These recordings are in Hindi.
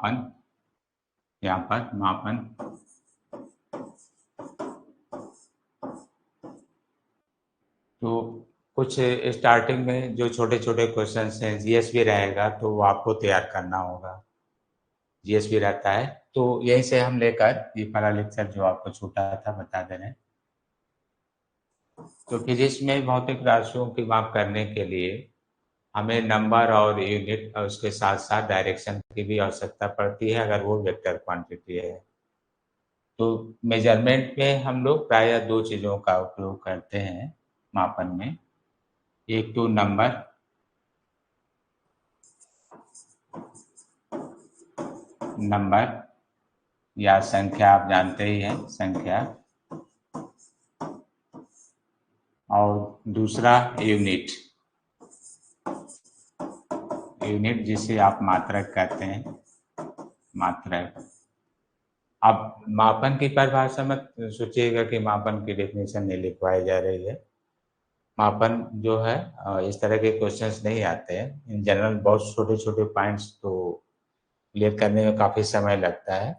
मापन, यहाँ पर मापन तो कुछ स्टार्टिंग में जो छोटे छोटे क्वेश्चन हैं, जीएस भी रहेगा तो वो आपको तैयार करना होगा। जीएस भी रहता है, तो यहीं से हम लेकर ये पहला लेक्चर जो आपको छूटा था बता दे रहे हैं। तो फिजिक्स में भौतिक राशियों की माप करने के लिए हमें नंबर और यूनिट और उसके साथ साथ डायरेक्शन की भी आवश्यकता पड़ती है अगर वो वेक्टर क्वांटिटी है। तो मेजरमेंट में हम लोग प्रायः दो चीज़ों का उपयोग करते हैं मापन में। एक तो नंबर या संख्या, आप जानते ही हैं संख्या, और दूसरा यूनिट जिसे आप मात्रक कहते हैं, मात्रक। अब मापन की परिभाषा मत सोचिएगा कि मापन की डेफिनेशन नहीं लिखवाई जा रही है। मापन जो है इस तरह के क्वेश्चंस नहीं आते हैं। इन जनरल बहुत छोटे छोटे पॉइंट्स तो क्लियर करने में काफ़ी समय लगता है।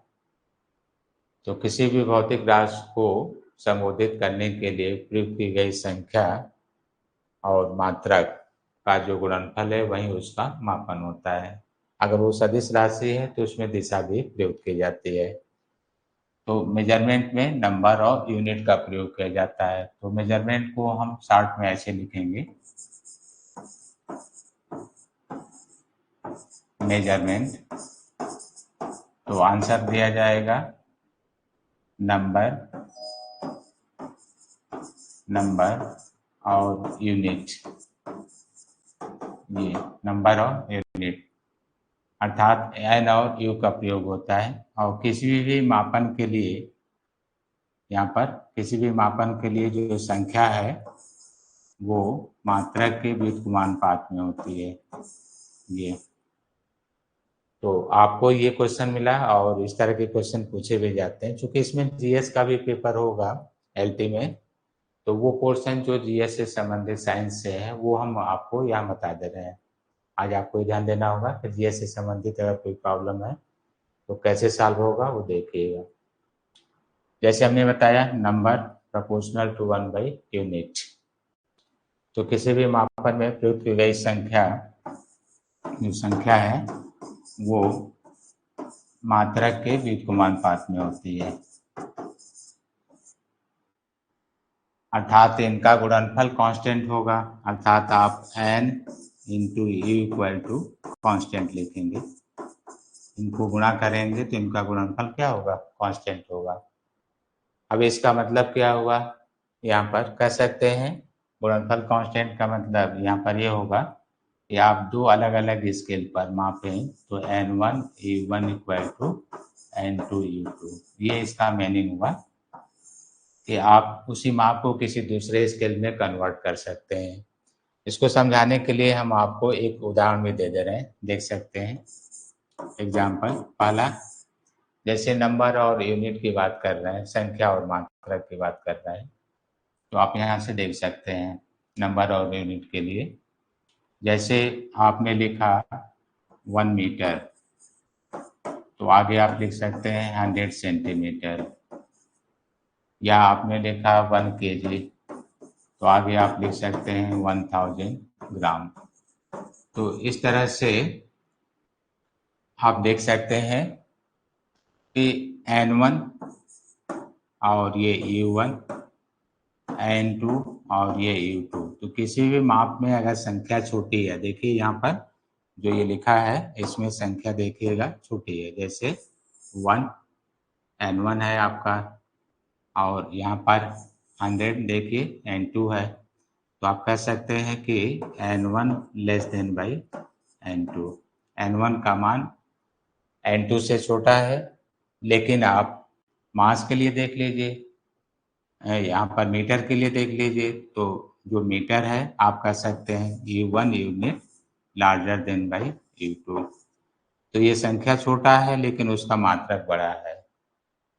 तो किसी भी भौतिक राशि को संबोधित करने के लिए प्रयुक्त की गई संख्या और मात्रक का जो गुणनफल है वही उसका मापन होता है। अगर वो सदिश राशि है तो उसमें दिशा भी प्रयुक्त की जाती है। तो मेजरमेंट में नंबर और यूनिट का प्रयोग किया जाता है। तो मेजरमेंट को हम शॉर्ट में ऐसे लिखेंगे, मेजरमेंट। तो आंसर दिया जाएगा नंबर और यूनिट। ये नंबर और यूनिट अर्थात एन और यू का प्रयोग होता है। और किसी भी मापन के लिए, यहाँ पर किसी भी मापन के लिए जो संख्या है वो मात्रक के व्युत्क्रमानुपात में होती है। ये तो आपको ये क्वेश्चन मिला और इस तरह के क्वेश्चन पूछे भी जाते हैं। चूंकि इसमें जीएस का भी पेपर होगा एलटी में, तो वो पोर्शन जो जीएस से संबंधित साइंस से है वो हम आपको यहाँ बता दे रहे हैं। आज आपको ध्यान देना होगा कि जीएस से संबंधित अगर कोई प्रॉब्लम है तो कैसे सॉल्व होगा वो देखिएगा। जैसे हमने बताया नंबर प्रोपोर्शनल टू 1/यूनिट। तो किसी भी मापन में प्रयुक्त की गई संख्या, जो संख्या है वो मात्रक के व्युत्क्रमानुपात में होती है, अर्थात इनका गुणनफल कांस्टेंट होगा। अर्थात आप n into U equal to constant लिखेंगे। इनको गुणा करेंगे तो इनका गुणनफल क्या होगा, कांस्टेंट होगा। अब इसका मतलब क्या हुआ, यहाँ पर कह सकते हैं गुणनफल कांस्टेंट का मतलब यहाँ पर ये होगा कि आप दो अलग अलग स्केल पर मापें तो n1 u1 equal to n2 u2। ये इसका मीनिंग हुआ कि आप उसी माप को किसी दूसरे स्केल में कन्वर्ट कर सकते हैं। इसको समझाने के लिए हम आपको एक उदाहरण भी दे दे रहे हैं, देख सकते हैं एग्जाम्पल। पहला, जैसे नंबर और यूनिट की बात कर रहे हैं, संख्या और मात्रक की बात कर रहे हैं, तो आप यहाँ से देख सकते हैं नंबर और यूनिट के लिए। जैसे आपने लिखा 1 मीटर, तो आगे आप लिख सकते हैं 100 सेंटीमीटर। या आपने लिखा 1 kg, तो आगे आप लिख सकते हैं 1000 ग्राम। तो इस तरह से आप देख सकते हैं कि N1 और ये U1, N2 और ये U2। तो किसी भी माप में अगर संख्या छोटी है, देखिए यहाँ पर जो ये लिखा है इसमें संख्या देखिएगा छोटी है। जैसे 1 N1 है आपका, और यहाँ पर 100 देखिए N2 है। तो आप कह सकते हैं कि N1 less than by N2। N1 का मान N2 से छोटा है, लेकिन आप मास के लिए देख लीजिए, यहाँ पर मीटर के लिए देख लीजिए, तो जो मीटर है आप कह सकते हैं U1 unit larger than by U2। तो ये संख्या छोटा है लेकिन उसका मात्रक बड़ा है।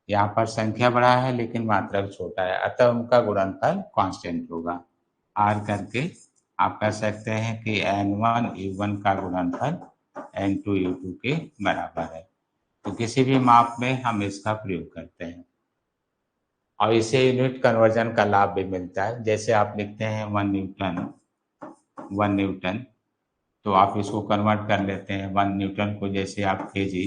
यहाँ पर संख्या बड़ा है लेकिन मात्रक छोटा है, अतः उनका गुणनफल कांस्टेंट होगा। R करके आप कह सकते हैं कि N1 U1 का गुणनफल N2 U2 के बराबर है। किसी भी माप में हम इसका प्रयोग करते हैं और इसे यूनिट कन्वर्जन का लाभ भी मिलता है। जैसे आप लिखते हैं 1 न्यूटन, तो आप इसको कन्वर्ट कर लेते हैं 1 न्यूटन को, जैसे आप केजी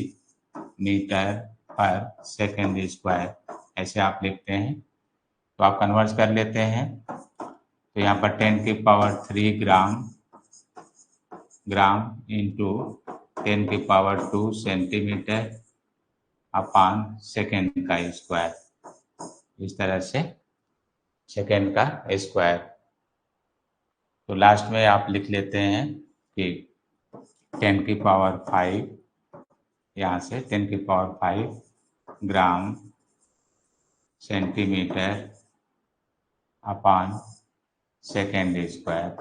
मीटर पर सेकेंड स्क्वायर ऐसे आप लिखते हैं, तो आप कन्वर्ट कर लेते हैं। तो यहाँ पर 10 की पावर 3 ग्राम इंटू 10 की पावर 2 सेंटीमीटर अपान सेकेंड का स्क्वायर, इस तरह से सेकेंड का स्क्वायर। तो लास्ट में आप लिख लेते हैं कि 10 की पावर 5, यहाँ से 10 की पावर 5 ग्राम सेंटीमीटर अपान सेकेंड स्क्वायर,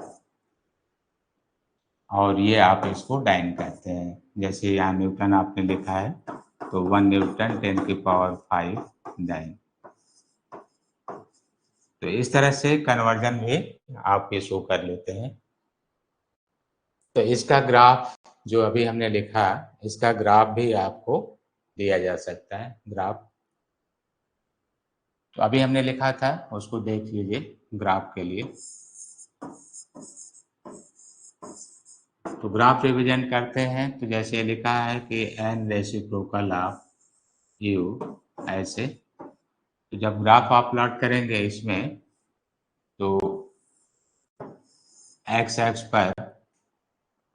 और ये आप इसको डाइन करते हैं। जैसे यहाँ न्यूटन आपने लिखा है, तो 1 न्यूटन 10 की पावर 5 डाइन। तो इस तरह से कन्वर्जन भी आप ये शो कर लेते हैं। तो इसका ग्राफ जो अभी हमने लिखा, इसका ग्राफ भी आपको दिया जा सकता है, ग्राफ। तो अभी हमने लिखा था, उसको देख लीजिए ग्राफ के लिए। तो ग्राफ रिविजन करते हैं, तो जैसे लिखा है कि n रेसिप्रोकल ऑफ u ऐसे। तो जब ग्राफ आप प्लॉट करेंगे इसमें, तो एक्स एक्स पर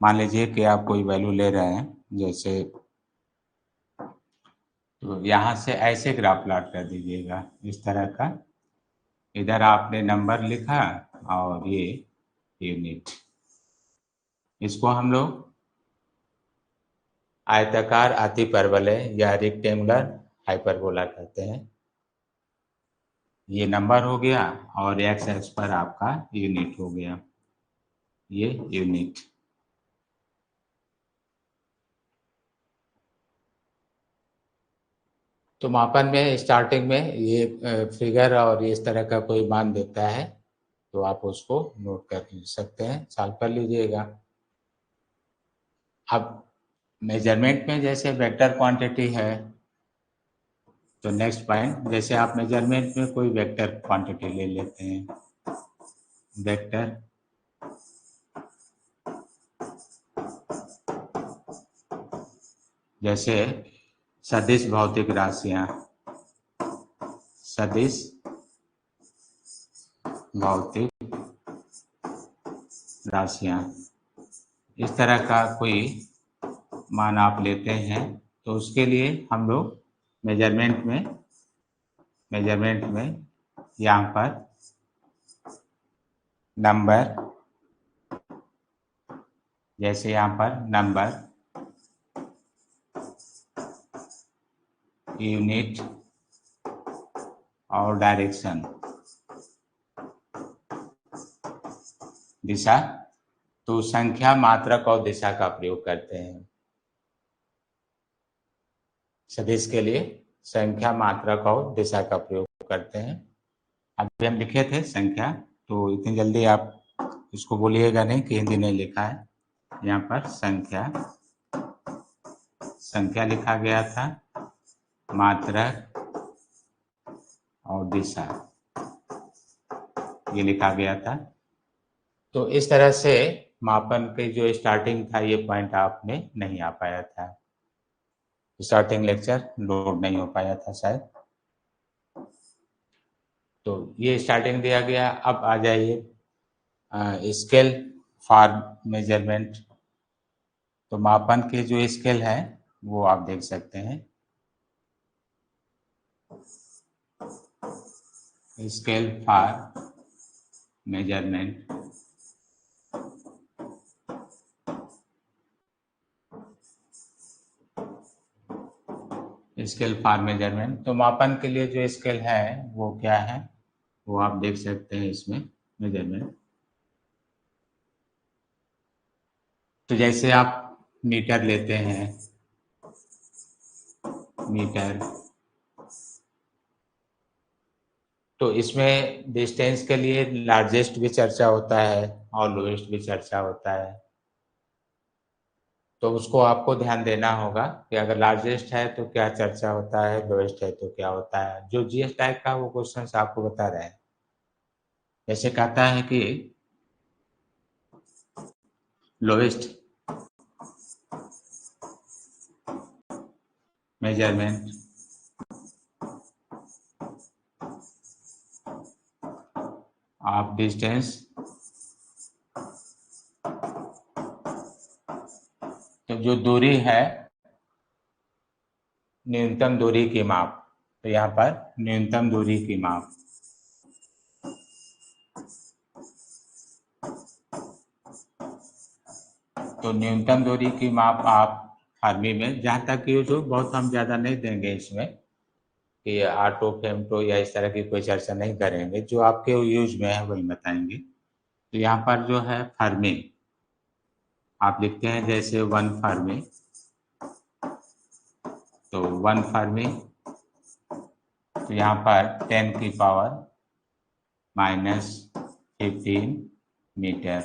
मान लीजिए कि आप कोई वैल्यू ले रहे हैं, जैसे तो यहाँ से ऐसे ग्राफ प्लॉट कर दीजिएगा इस तरह का। इधर आपने नंबर लिखा और ये यूनिट। इसको हम लोग आयताकार अतिपरवलय या रेक्टेंगुलर हाइपरबोला कहते हैं। ये नंबर हो गया और एक्स एक्स पर आपका यूनिट हो गया, ये यूनिट। तो मापन में स्टार्टिंग में ये फिगर और इस तरह का कोई मान देता है, तो आप उसको नोट कर सकते हैं, सॉल्व कर लीजिएगा। अब मेजरमेंट में जैसे वेक्टर क्वांटिटी है, तो नेक्स्ट पॉइंट, जैसे आप मेजरमेंट में कोई वेक्टर क्वांटिटी ले लेते हैं, वेक्टर जैसे सदिश भौतिक राशियां, सदिश भौतिक राशियां, इस तरह का कोई मान आप लेते हैं, तो उसके लिए हम लोग मेजरमेंट में यहाँ पर नंबर, जैसे यहाँ पर नंबर, यूनिट और डायरेक्शन, दिशा, तो संख्या, मात्रक और दिशा का प्रयोग करते हैं। सदिश के लिए संख्या, मात्रक और दिशा का प्रयोग करते हैं। अभी हम लिखे थे संख्या, तो इतनी जल्दी आप इसको बोलिएगा नहीं कि हिंदी नहीं लिखा है। यहाँ पर संख्या लिखा गया था, मात्रक और दिशा ये लिखा गया था। तो इस तरह से मापन के जो स्टार्टिंग था, ये पॉइंट आप में नहीं आ पाया था, स्टार्टिंग लेक्चर लोड नहीं हो पाया था शायद। तो ये स्टार्टिंग दिया गया। अब आ जाइए स्केल फॉर मेजरमेंट। तो मापन के जो स्केल है वो आप देख सकते हैं, scale for measurement. Scale for measurement, तो मापन के लिए जो स्केल है वो क्या है, वो आप देख सकते हैं इसमें मेजरमेंट। तो जैसे आप मीटर लेते हैं, मीटर, तो इसमें डिस्टेंस के लिए लार्जेस्ट भी चर्चा होता है और लोएस्ट भी चर्चा होता है। तो उसको आपको ध्यान देना होगा कि अगर लार्जेस्ट है तो क्या चर्चा होता है, लोएस्ट है तो क्या होता है। जो जीएस टाइप का वो क्वेश्चन आपको बता रहे हैं। जैसे कहता है कि लोएस्ट मेजरमेंट ऑफ डिस्टेंस, तो जो दूरी है, न्यूनतम दूरी की माप, तो यहाँ पर न्यूनतम दूरी की माप, तो न्यूनतम दूरी की माप आप आर्मी में, जहाँ तक यूज हो, बहुत हम ज़्यादा नहीं देंगे इसमें कि ऑटो फेमटो या इस तरह की कोई चर्चा नहीं करेंगे, जो आपके यूज में है वही बताएंगे। तो यहाँ पर जो है फर्मी आप लिखते हैं, जैसे 1 फर्मी, तो 1 फर्मी, तो यहाँ पर 10 की पावर -15 मीटर,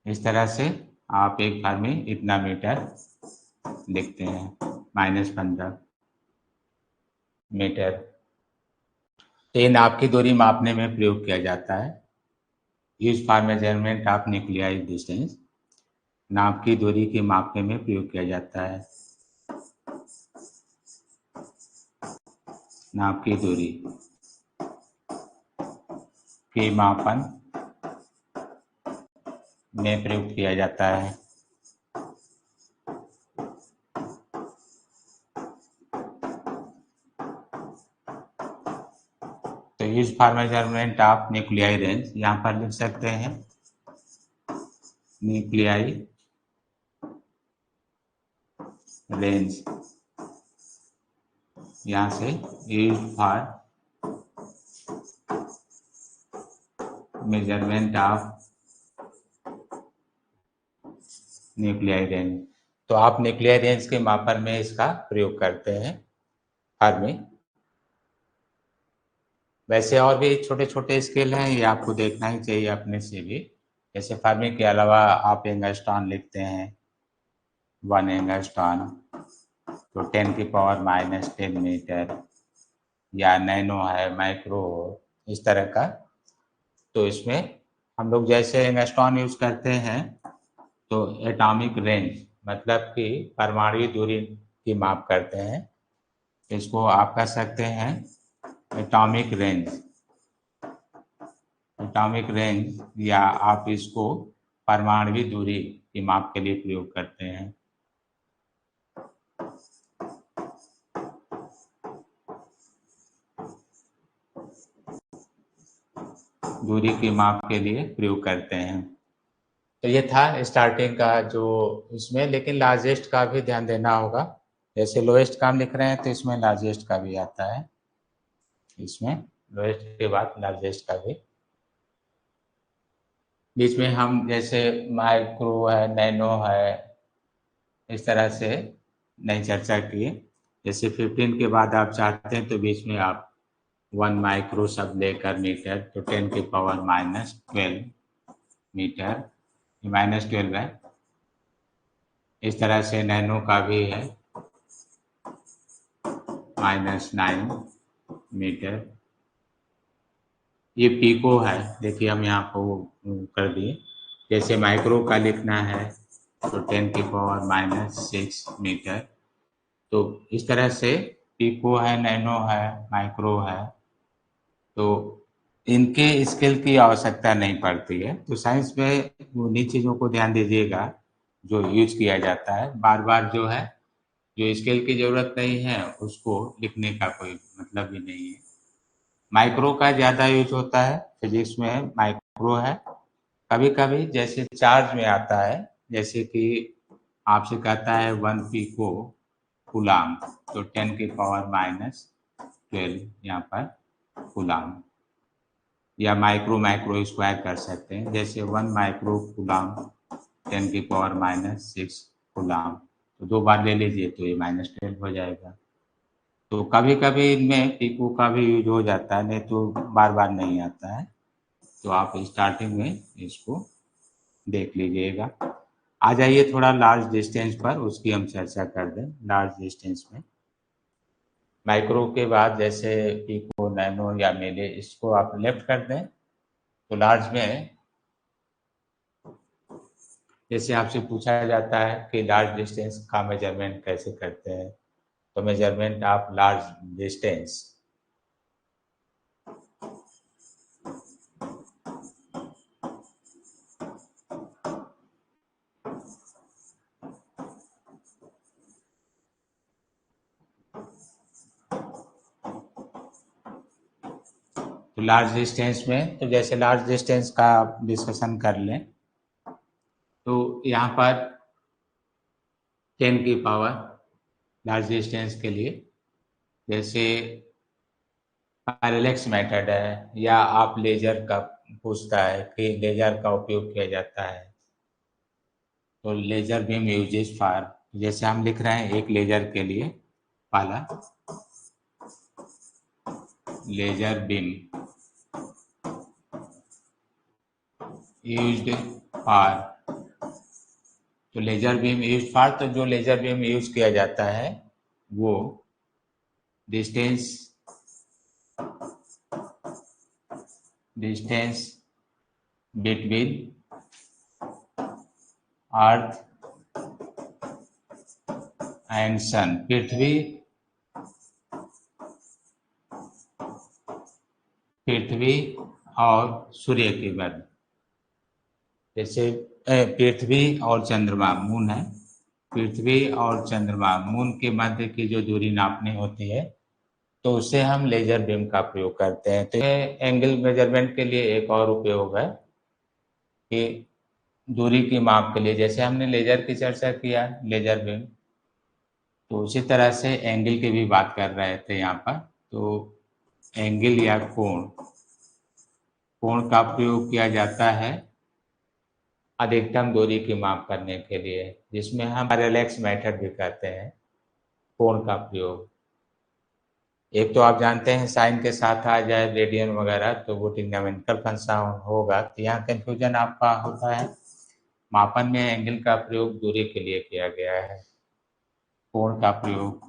इस तरह से आप एक फर्मी इतना मीटर लिखते हैं, -15 मीटर। तो ये नाप की दूरी मापने में प्रयोग किया जाता है। Use for measurement of nuclear distance, नाप की दूरी के मापने में प्रयोग किया जाता है। नाप की दूरी के मापन में प्रयुक्त किया जाता है। तो use for measurement of nuclear range, यहाँ पर लिख सकते हैं न्यूक्लियर रेंज, यहाँ से use for measurement of nuclear range, तो आप न्यूक्लियर रेंज के मापन में इसका प्रयोग करते हैं हर में। वैसे और भी छोटे छोटे स्केल हैं, ये आपको देखना ही चाहिए अपने से भी। जैसे फर्मी के अलावा आप एंगस्ट्रॉन लिखते हैं, 1 एंगस्ट्रॉन, तो 10 की पावर -10 मीटर, या नैनो है, माइक्रो हो, इस तरह का। तो इसमें हम लोग जैसे एंगस्ट्रॉन यूज करते हैं, तो एटॉमिक रेंज मतलब कि परमाणु दूरी की माप करते हैं, इसको आप कह सकते हैं एटॉमिक रेंज। एटॉमिक रेंज, या आप इसको परमाणु दूरी की माप के लिए प्रयोग करते हैं। दूरी की माप के लिए प्रयोग करते हैं। तो ये था स्टार्टिंग का जो इसमें, लेकिन लार्जेस्ट का भी ध्यान देना होगा। जैसे लोएस्ट का हम लिख रहे हैं तो इसमें लार्जेस्ट का भी आता है, इसमें लोएस्ट के बाद लार्जेस्ट का भी। बीच में हम जैसे माइक्रो है, नैनो है, इस तरह से नहीं चर्चा किए। जैसे 15 के बाद आप चाहते हैं तो बीच में आप 1 माइक्रो सब लेकर मीटर, तो 10 की पावर -12 मीटर, -12 है। इस तरह से नैनो का भी है, -9 मीटर। ये पिको है, देखिए हम यहाँ को कर दिए। जैसे माइक्रो का लिखना है तो 10 की पावर -6 मीटर। तो इस तरह से पिको है, नैनो है, माइक्रो है, तो इनके स्केल की आवश्यकता नहीं पड़ती है। तो साइंस में उन्हीं चीज़ों को ध्यान दीजिएगा जो यूज किया जाता है। बार बार जो है, जो स्केल की ज़रूरत नहीं है उसको लिखने का कोई मतलब ही नहीं है। माइक्रो का ज़्यादा यूज होता है फिजिक्स में, माइक्रो है। कभी कभी जैसे चार्ज में आता है, जैसे कि आपसे कहता है 1 पिको कूलाम, तो 10 की पावर -12 यहाँ पर कूलाम, या माइक्रो माइक्रो स्क्वायर कर सकते हैं। जैसे 1 माइक्रो कूलाम 10 की पावर -6 कूलाम, तो 2 बार ले लीजिए तो ये -12 हो जाएगा। तो कभी कभी इनमें पिको का भी यूज हो जाता है, नहीं तो बार बार नहीं आता है। तो आप स्टार्टिंग में इसको देख लीजिएगा। आ जाइए थोड़ा लार्ज डिस्टेंस पर, उसकी हम चर्चा कर दें। लार्ज डिस्टेंस में माइक्रो के बाद जैसे पिको, नैनो या मिली, इसको आप लेफ्ट कर दें तो लार्ज में जैसे आपसे पूछा जाता है कि लार्ज डिस्टेंस का मेजरमेंट कैसे करते हैं, तो मेजरमेंट ऑफ लार्ज डिस्टेंस तो लार्ज डिस्टेंस में, तो जैसे लार्ज डिस्टेंस का डिस्कशन कर लें तो यहाँ पर 10 की पावर लार्ज डिस्टेंस के लिए, जैसे पैरेलैक्स मेथड है या आप लेजर का पूछता है कि लेजर का उपयोग किया जाता है, तो लेजर बीम यूजेस फॉर, जैसे हम लिख रहे हैं एक लेजर के लिए, पहला लेजर बीम यूज्ड फॉर, तो लेजर बीम यूज फॉर, तो जो लेजर बीम यूज किया जाता है वो डिस्टेंस बिटवीन अर्थ एंड सन, पृथ्वी और सूर्य के मध्य, जैसे पृथ्वी और चंद्रमा, मून है, पृथ्वी और चंद्रमा, मून के मध्य की जो दूरी नापनी होती है तो उसे हम लेजर बीम का प्रयोग करते हैं। तो ये एंगल मेजरमेंट के लिए एक और उपयोग है कि दूरी की माप के लिए, जैसे हमने लेजर की चर्चा किया, लेजर बीम, तो उसी तरह से एंगल की भी बात कर रहे थे यहाँ पर। तो एंगल या कोण का प्रयोग किया जाता है अधिकतम दूरी की माप करने के लिए, जिसमें हम पैरेलैक्स मेथड भी करते हैं कोण का प्रयोग। एक तो आप जानते हैं साइन के साथ आ जाए रेडियन वगैरह तो वो ट्रिग्नोमेट्रिकल फंक्शन होगा, तो यहाँ कंफ्यूजन आपका होता है। मापन में एंगल का प्रयोग दूरी के लिए किया गया है, कोण का प्रयोग,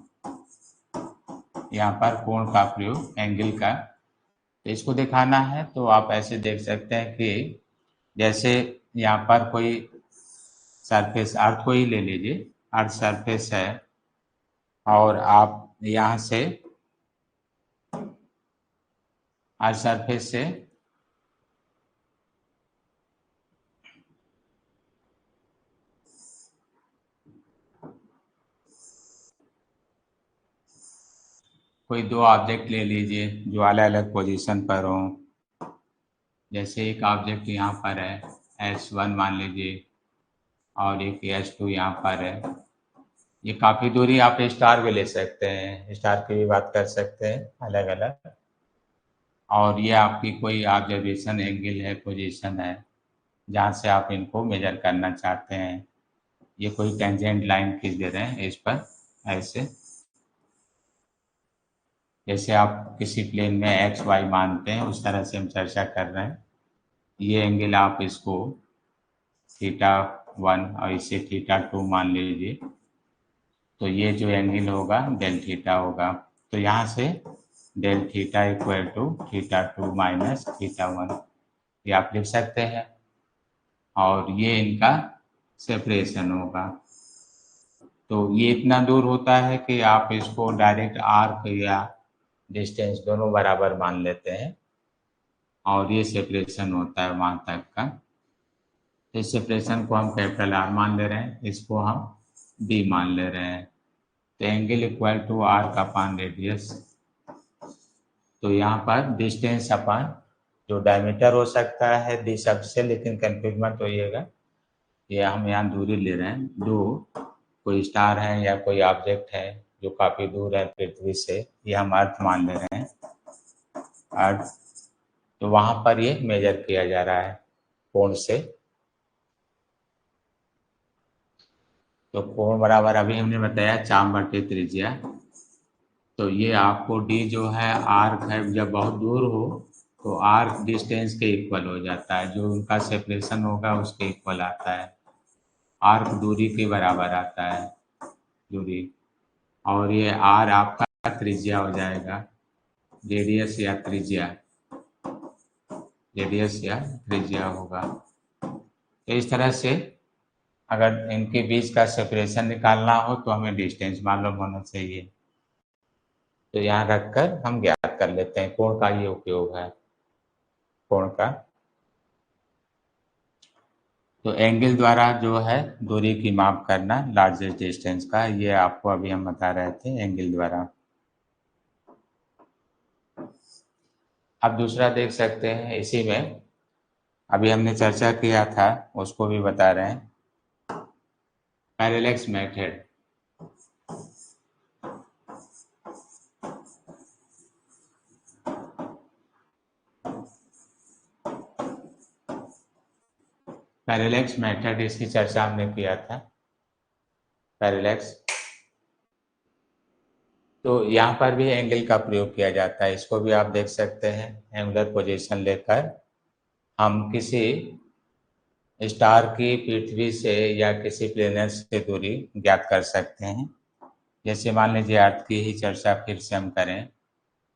यहाँ पर कोण का प्रयोग एंगल का, तो इसको दिखाना है तो आप ऐसे देख सकते हैं कि जैसे यहाँ पर कोई सरफेस, अर्थ को ही ले लीजिए, अर्थ सरफेस है और आप यहाँ से अर्थ सरफेस से कोई दो ऑब्जेक्ट ले लीजिए जो अलग अलग पोजीशन पर हो, जैसे एक ऑब्जेक्ट यहाँ पर है S1 मान लीजिए और एक S2 यहाँ पर है, ये काफ़ी दूरी, आप स्टार भी ले सकते हैं, स्टार की भी बात कर सकते हैं अलग अलग, और ये आपकी कोई ऑब्जर्वेशन एंगल है, पोजीशन है जहाँ से आप इनको मेजर करना चाहते हैं। ये कोई टेंजेंट लाइन खींच दे रहे हैं इस पर ऐसे, जैसे आप किसी प्लेन में एक्स वाई मानते हैं उस तरह से हम चर्चा कर रहे हैं। ये एंगल आप इसको θ1 और इसे θ2 मान लीजिए, तो ये जो एंगल होगा डेल थीटा होगा, तो यहाँ से del theta equal to θ2 minus θ1, ये आप लिख सकते हैं, और ये इनका सेपरेशन होगा। तो ये इतना दूर होता है कि आप इसको डायरेक्ट आर्क या डिस्टेंस दोनों बराबर मान लेते हैं, और ये सेपरेशन होता है वहाँ तक का, इस सेपरेशन को हम कैपिटल आर मान ले रहे हैं, इसको हम डी मान ले रहे हैं, तो angle equal to arc upon radius, तो यहाँ पर डिस्टेंस अपान जो डायमीटर हो सकता है डी शब्द से, लेकिन कंफ्यूज मत होइएगा, ये हम यहाँ दूरी ले रहे हैं, दो कोई स्टार है या कोई ऑब्जेक्ट है जो काफ़ी दूर है पृथ्वी से, ये हम अर्थ मान ले रहे हैं, अर्थ, तो वहाँ पर ये मेजर किया जा रहा है कोण से, तो कोण बराबर अभी हमने बताया 4/त्रिज्या, तो ये आपको डी जो है आर्क है, जब बहुत दूर हो तो आर्क डिस्टेंस के इक्वल हो जाता है, जो उनका सेपरेशन होगा उसके इक्वल आता है, आर्क दूरी के बराबर आता है दूरी, और ये आर आपका त्रिज्या हो जाएगा, रेडियस या त्रिज्या, रेडियस या त्रिज्या होगा। तो इस तरह से अगर इनके बीच का सेपरेशन निकालना हो तो हमें डिस्टेंस मालूम होना चाहिए। तो यहाँ रखकर हम ज्ञात कर लेते हैं, कोण का ये उपयोग है, कोण का। तो एंगल द्वारा जो है दूरी की माप करना लार्जेस्ट डिस्टेंस का, ये आपको अभी हम बता रहे थे एंगल द्वारा। अब दूसरा देख सकते हैं, इसी में अभी हमने चर्चा किया था उसको भी बता रहे हैं, पैरेलैक्स मेथड। पैरेलैक्स मेथड, इसकी चर्चा हमने किया था, पैरेलैक्स। तो यहाँ पर भी एंगल का प्रयोग किया जाता है, इसको भी आप देख सकते हैं। एंगुलर पोजीशन लेकर हम किसी स्टार की पृथ्वी से या किसी प्लेनेट से दूरी ज्ञात कर सकते हैं। जैसे मान लीजिए अर्थ की ही चर्चा फिर से हम करें,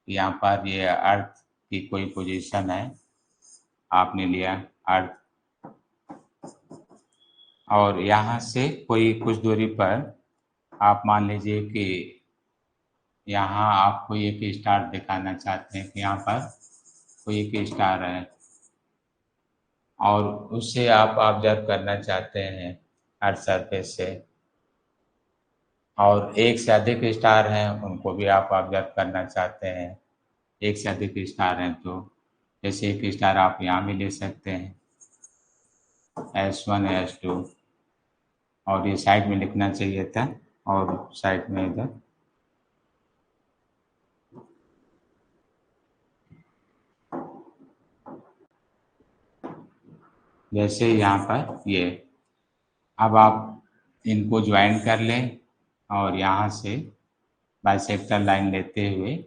यहाँ पर ये अर्थ की कोई पोजीशन है, आपने लिया अर्थ, और यहाँ से कोई कुछ दूरी पर आप मान लीजिए कि यहाँ आपको एक स्टार दिखाना चाहते हैं कि यहाँ पर कोई एक स्टार है, और उससे आप ऑब्जर्व करना चाहते हैं अर्थ सरफेस से, और एक से अधिक स्टार हैं उनको भी आप ऑब्जर्व करना चाहते हैं, एक से अधिक स्टार हैं तो जैसे एक स्टार आप यहाँ भी ले सकते हैं, S1 S2, और ये साइड में लिखना चाहिए था, और साइड में इधर जैसे यहाँ पर ये। अब आप इनको ज्वाइन कर लें और यहाँ से बाइसेक्टर लाइन लेते हुए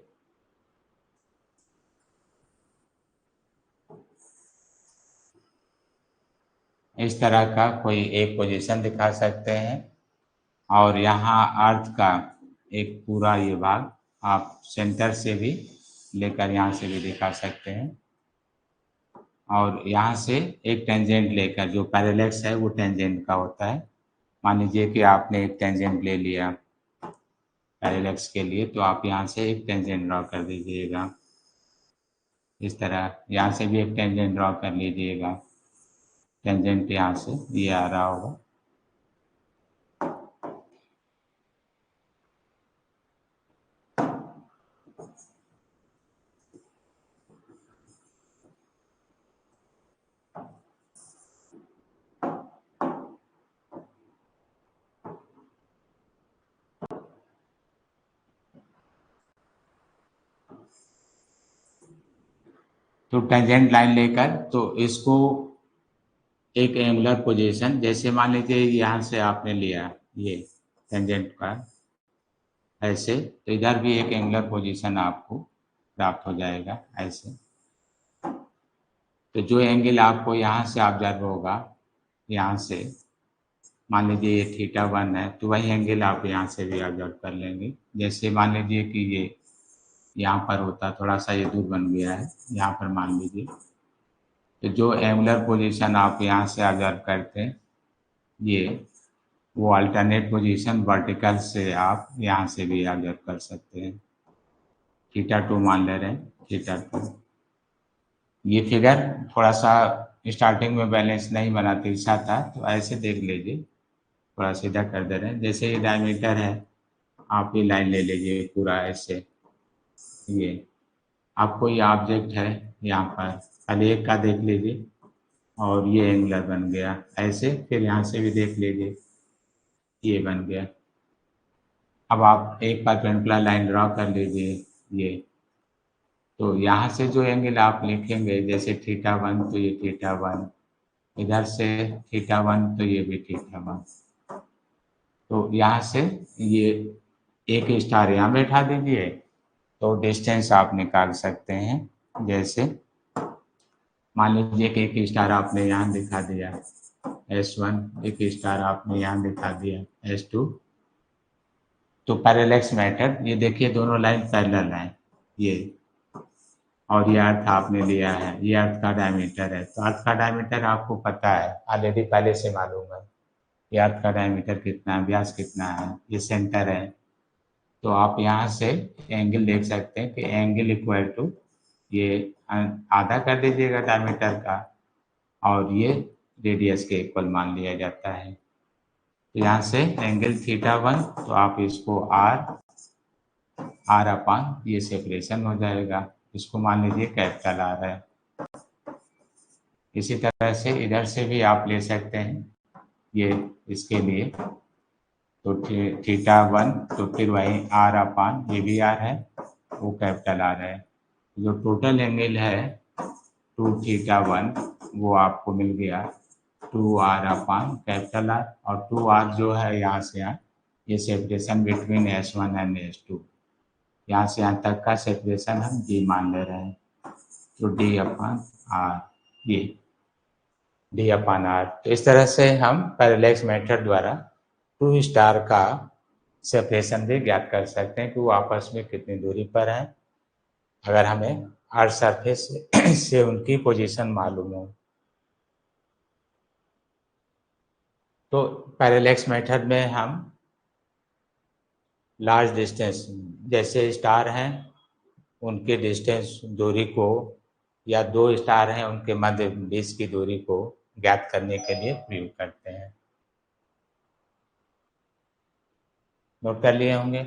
इस तरह का कोई एक पोजीशन दिखा सकते हैं, और यहाँ अर्थ का एक पूरा ये भाग आप सेंटर से भी लेकर यहाँ से भी दिखा सकते हैं, और यहाँ से एक टेंजेंट लेकर, जो पैरेलैक्स है वो टेंजेंट का होता है। मान लीजिए कि आपने एक टेंजेंट ले लिया पैरेलैक्स के लिए, तो आप यहाँ से एक टेंजेंट ड्रॉ कर दीजिएगा, इस तरह यहाँ से भी एक टेंजेंट ड्रॉ कर लीजिएगा, टेंजेंट यहाँ से ये आ रहा होगा। तो टेंजेंट लाइन लेकर तो इसको एक एंगुलर पोजीशन, जैसे मान लीजिए यहाँ से आपने लिया ये टेंजेंट का ऐसे, तो इधर भी एक एंगुलर पोजीशन आपको प्राप्त हो जाएगा ऐसे। तो जो एंगल आपको यहाँ से ऑब्जर्व होगा, यहाँ से मान लीजिए ये θ1 है, तो वही एंगल आप यहाँ से भी ऑब्जर्व कर लेंगे। जैसे मान लीजिए कि ये यहाँ पर होता, थोड़ा सा ये दूर बन गया है, यहाँ पर मान लीजिए, तो जो एंगुलर पोजीशन आप यहाँ से ऑब्जर्व करते हैं ये, वो अल्टरनेट पोजीशन वर्टिकल से आप यहाँ से भी ऑब्जर्व कर सकते हैं। θ2 मान ले रहे हैं, θ2। ये फिगर थोड़ा सा स्टार्टिंग में बैलेंस नहीं बना, तिरछा था, तो ऐसे देख लीजिए, थोड़ा सीधा कर दे रहे हैं। जैसे ये डायमीटर है, आप ये लाइन ले लीजिए पूरा ऐसे, ये आपको ये ऑब्जेक्ट है यहाँ पर, खाली एक का देख लीजिए, और ये एंगुलर बन गया ऐसे। फिर यहाँ से भी देख लीजिए, ये बन गया। अब आप एक परपेंडिकुलर लाइन ड्रॉ कर लीजिए ये, तो यहाँ से जो एंगल आप लिखेंगे, जैसे θ1 तो ये θ1, इधर से θ1 तो ये भी θ1, तो यहाँ से ये एक स्टार यहाँ बैठा दीजिए, तो डिस्टेंस आप निकाल सकते हैं। जैसे मान लीजिए कि एक स्टार आपने यहाँ दिखा दिया, S1 एक स्टार आपने यहाँ दिखा दिया, S2। तो पैरेलैक्स मेथड, ये देखिए दोनों लाइन पैरेलल हैं ये, और ये अर्थ आपने लिया है, ये अर्थ का डायमीटर है। तो अर्थ का डायमीटर आपको पता है ऑलरेडी, पहले से मालूम है। ये अर्थ का डायमीटर कितना है, व्यास कितना है, ये सेंटर है। तो आप यहाँ से एंगल देख सकते हैं कि एंगल इक्वल टू ये आधा कर दीजिएगा डायमीटर का, और ये रेडियस के इक्वल मान लिया जाता है। तो यहाँ से एंगल θ1, तो आप इसको r अपान ये सेपरेशन हो जाएगा, इसको मान लीजिए कैपिटल R है। इसी तरह से इधर से भी आप ले सकते हैं ये, इसके लिए तो θ1, तो फिर वही r अपान ये भी r है, वो कैपिटल R है। जो टोटल एंगल है 2θ1 वो आपको मिल गया 2r अपान कैपिटल R, और 2r जो है यहाँ से यहाँ, ये separation between S1 and S2, यहाँ से यहाँ तक का सेपरेशन हम d मान ले रहे हैं। तो d अपान R, ये d अपान R। तो इस तरह से हम पैरेलैक्स मेथड द्वारा टू स्टार का सेपरेशन भी ज्ञात कर सकते हैं कि वो आपस में कितनी दूरी पर हैं, अगर हमें अर्थ सरफेस से उनकी पोजीशन मालूम हो। तो पैरेलैक्स मेथड में हम लार्ज डिस्टेंस, जैसे स्टार हैं उनके डिस्टेंस दूरी को, या दो स्टार हैं उनके मध्य बीच की दूरी को ज्ञात करने के लिए प्रयोग करते हैं। नोट कर लिए होंगे।